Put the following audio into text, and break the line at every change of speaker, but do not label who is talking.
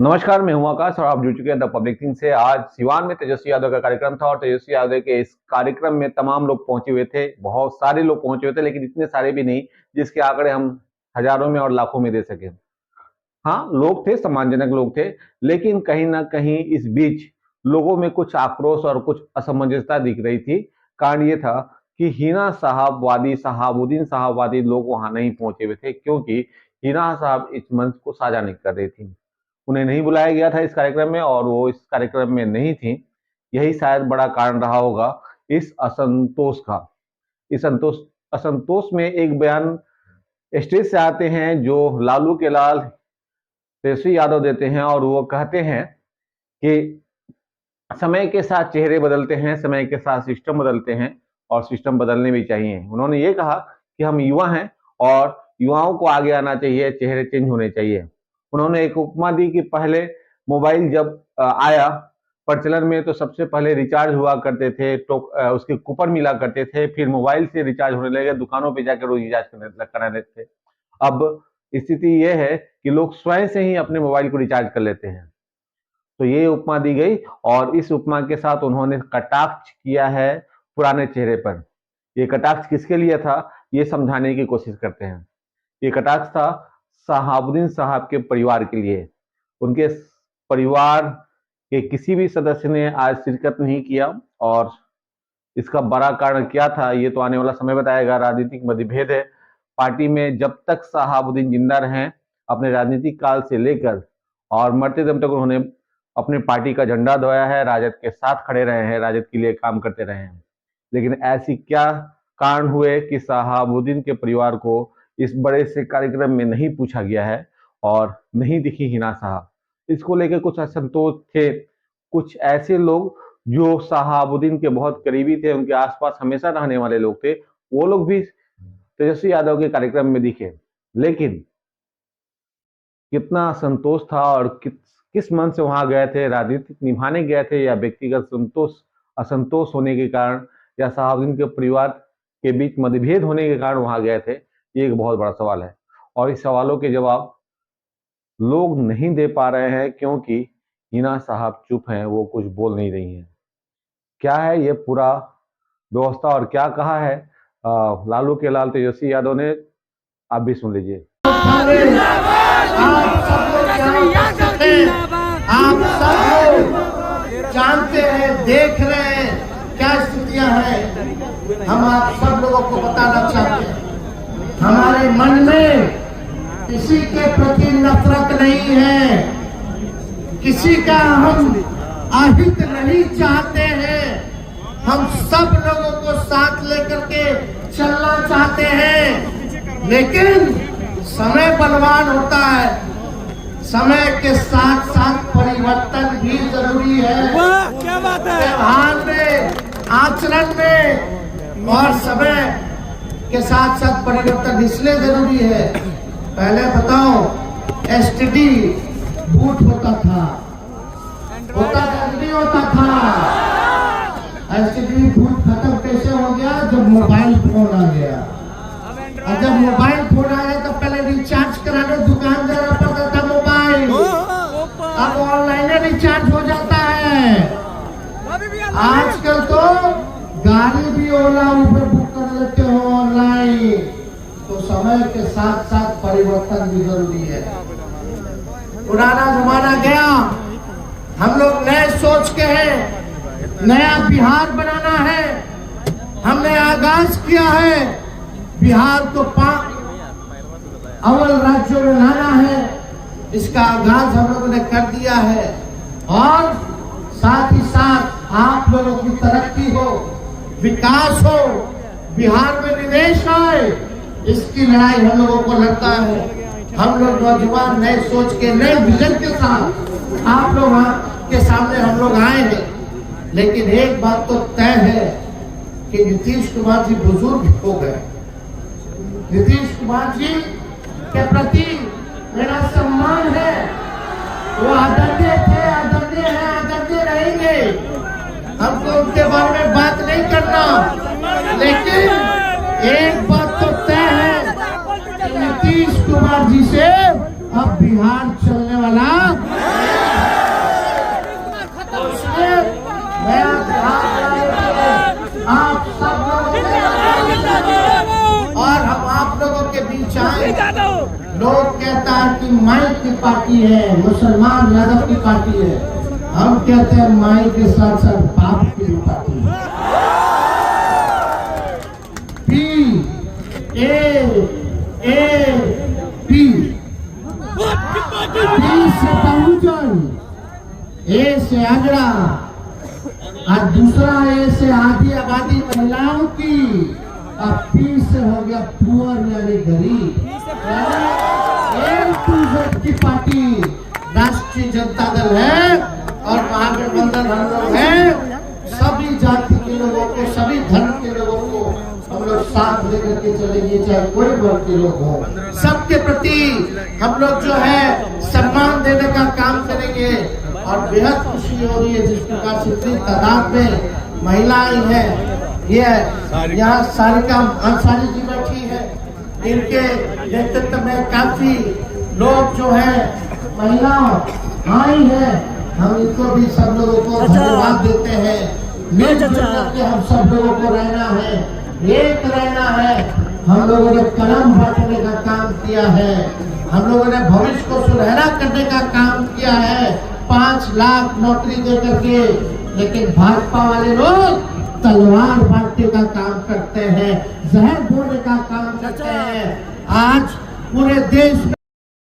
नमस्कार, मैं हूं आकाश और आप जुड़ चुके हैं द पब्लिक थिंग से। आज सिवान में तेजस्वी यादव का कार्यक्रम था और तेजस्वी यादव के इस कार्यक्रम में तमाम लोग पहुंचे हुए थे। बहुत सारे लोग पहुंचे हुए थे, लेकिन इतने सारे भी नहीं जिसके आंकड़े हम हजारों में और लाखों में दे सके। हाँ, लोग थे, सम्मानजनक लोग थे, लेकिन कहीं ना कहीं इस बीच लोगों में कुछ आक्रोश और कुछ असमंजसता दिख रही थी। कारण ये था कि हिना साहब वादी, शहाबुद्दीन साहब वादी लोग वहां नहीं पहुंचे हुए थे, क्योंकि हिना साहब इस मंच को साझा नहीं कर रही थी। उन्हें नहीं बुलाया गया था इस कार्यक्रम में और वो इस कार्यक्रम में नहीं थी। यही शायद बड़ा कारण रहा होगा इस असंतोष का। इस असंतोष में एक बयान स्टेज से आते हैं जो लालू के लाल तेजस्वी यादव देते हैं और वो कहते हैं कि समय के साथ चेहरे बदलते हैं, समय के साथ सिस्टम बदलते हैं और सिस्टम बदलने भी चाहिए। उन्होंने ये कहा कि हम युवा हैं और युवाओं को आगे आना चाहिए, चेहरे चेंज होने चाहिए। उन्होंने एक उपमा दी कि पहले मोबाइल जब आया प्रचलन में तो सबसे पहले रिचार्ज हुआ करते थे, तो उसके कूपन मिला करते थे, फिर मोबाइल से रिचार्ज होने लगे, दुकानों पे जाकर रोज रिचार्ज कराने थे। अब स्थिति यह है कि लोग स्वयं से ही अपने मोबाइल को रिचार्ज कर लेते हैं। तो ये उपमा दी गई और इस उपमा के साथ उन्होंने कटाक्ष किया है पुराने चेहरे पर। ये कटाक्ष किसके लिए था, ये समझाने की कोशिश करते हैं। ये कटाक्ष था शहाबुद्दीन साहब के परिवार के लिए। उनके परिवार के किसी भी सदस्य ने आज शिरकत नहीं किया और इसका बड़ा कारण क्या था ये तो आने वाला समय बताएगा। राजनीतिक मतभेद है पार्टी में। जब तक शहाबुद्दीन जिंदा रहे अपने राजनीतिक काल से लेकर और मरते दम तक उन्होंने अपने पार्टी का झंडा दबाया है, राजद के साथ खड़े रहे हैं, राजद के लिए काम करते रहे हैं। लेकिन ऐसी क्या कारण हुए कि शहाबुद्दीन के परिवार को इस बड़े से कार्यक्रम में नहीं पूछा गया है और नहीं दिखी हिना साहब। इसको लेकर कुछ असंतोष थे। कुछ ऐसे लोग जो शहाबुद्दीन के बहुत करीबी थे, उनके आसपास हमेशा रहने वाले लोग थे, वो लोग भी तेजस्वी यादव के कार्यक्रम में दिखे। लेकिन कितना असंतोष था और किस मन से वहां गए थे, राजनीतिक निभाने गए थे या व्यक्तिगत असंतोष होने के कारण या शहाबुद्दीन के परिवार के बीच मतभेद होने के कारण वहां गए थे, ये एक बहुत बड़ा सवाल है। और इस सवालों के जवाब लोग नहीं दे पा रहे हैं क्योंकि हिना साहब चुप हैं, वो कुछ बोल नहीं रही हैं। क्या है ये पूरा व्यवस्था और क्या कहा है लालू के लाल तेजस्वी यादव ने, आप भी सुन लीजिए।
आप सब लोग जानते हैं, देख रहे हैं क्या स्थितियां हैं। हम आप सब लोगों को बताना चाहते हैं, हमारे मन में किसी के प्रति नफरत नहीं है, किसी का हम अहित नहीं चाहते हैं। हम सब लोगों को साथ लेकर के चलना चाहते हैं, लेकिन समय बलवान होता है। समय के साथ साथ परिवर्तन भी जरूरी है।
क्या बात है?
व्यवहार में, आचरण में और समय के साथ साथ परिवर्तन इसलिए जरूरी है। पहले बताओ एसटीडी बूथ होता था नहीं होता था। एसटीडी बूथ खत्म कैसे हो गया? जब मोबाइल फोन आ गया। और जब मोबाइल फोन आया तो पहले रिचार्ज कराने दुकान जाना पड़ता था मोबाइल, अब ऑनलाइन रिचार्ज हो जाता है। आजकल तो गाड़ी भी ओला उबर बुक कर लेते हो ऑनलाइन। तो समय के साथ साथ परिवर्तन भी जरूरी है। पुराना जमाना गया, हम लोग नए सोच के हैं, नया बिहार बनाना है। हमने आगाज किया है, बिहार को अव्वल राज्यों में लाना है। इसका आगाज हम लोगों ने कर दिया है और साथ ही साथ आप लोगों की तरक्की हो, विकास हो, बिहार में निवेश आए, इसकी लड़ाई हम लोगों को लड़ता है। हम लोग नौजवान नए सोच के, नए विजन के साथ आप लोग के सामने हम लोग आए हैं। लेकिन एक बात तो तय है कि नीतीश कुमार जी बुजुर्ग हो गए। नीतीश कुमार जी के प्रति मेरा सम्मान है। वो आदरणीय थे, आदरणीय है, आदरणीय रहेंगे। हमको उनके बारे में बात नहीं करना, लेकिन एक बात तो तय है कि नीतीश कुमार जी से अब बिहार चलने वाला है कि माई की पार्टी है, मुसलमान यादव की पार्टी है। हम कहते हैं माई के साथ साथ बाप की भी पार्टी है। पी से बहुजन, ए से आगरा और दूसरा ए से आधी आबादी महिलाओं की, अब पी से हो गया पुअर यानी गरीब। की पार्टी राष्ट्रीय जनता दल है और महागठबंधन हम लोग हैं। सभी जाति के लोगों को, सभी धर्म के लोगों को हम लोग साथ लेकर के चलेंगे, चाहे कोई वर्ग के लोग हो। सबके प्रति हम लोग जो है सम्मान देने का काम करेंगे और बेहद खुशी हो रही है जिस प्रकार से इतनी तादाद में महिलाएं हैं। ये यहाँ सारिका अंसारी जी बैठी है, इनके नेतृत्व में काफी लोग जो है महिला आई है। हम इनको भी सब लोगों को धन्यवाद देते हैं। मिलजुल करके हम सब लोगों को रहना है, एक रहना है। हम लोगों ने कलम बांटने का काम किया है, हम लोगों ने भविष्य को सुनहरा करने का काम किया है, 5 लाख नौकरी दे करके। लेकिन भाजपा वाले लोग तलवार बांटने का काम करते हैं, जहर बोलने का काम करते हैं। आज पूरे देश में